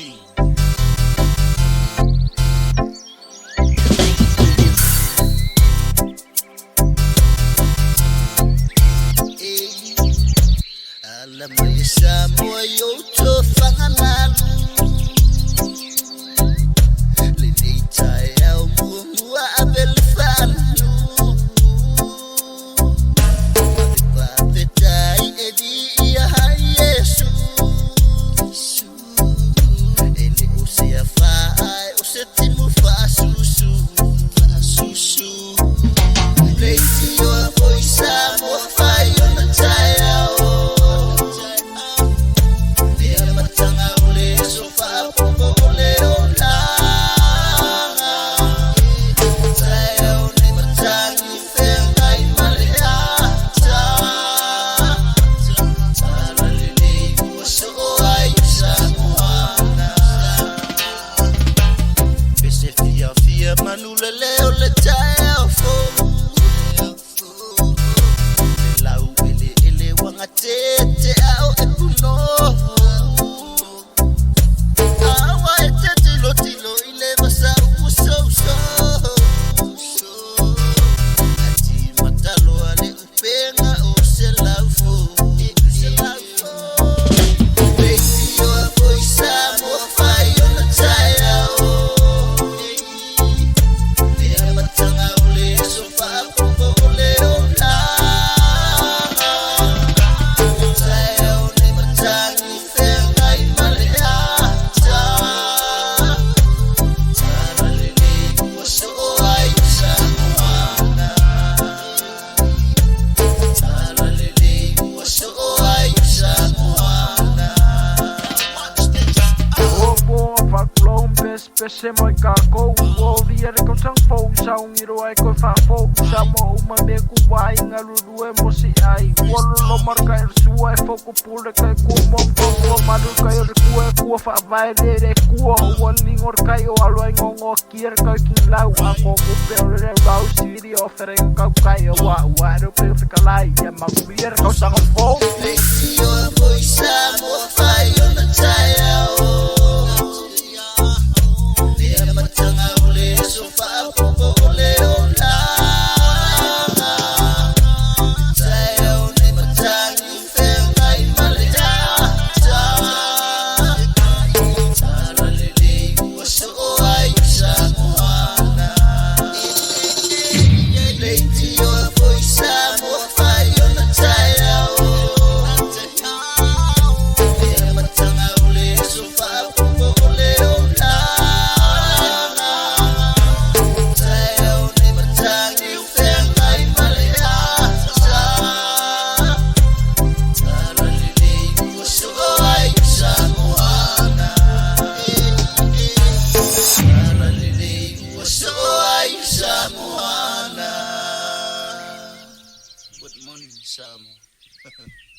me. Alam mo isa mo yung fangalan Linay tayo mua abelfan Abipapetay edi iyahay Yesu Eli usia faay usetimu fasusu Lazy yo voice mo fayo na tayo Manulele ole tayo fo Lau ele wanga tete au epuno Awa tete lotilo ile basa uso Ati matalo ale upenga o se lau fo Baby yo voice mo fayo na tayo Pese moi kako o dia re ko sang fo sa ngiro ai ko fa fo sa mo uma me ku vai ngalu due mo si ai wolo lo marka er sua fo ko pule kai ku mo ko madu kai er ku fa vai re ku woni ngor kai o alo ai ngongo kier kai kin lau a ko ku pe re rau siri ofere ka kai wa ro pe fe kalai ya ma ku dia ko sang fo Lazy yo voice mo fayo na tayo Good morning, Samo.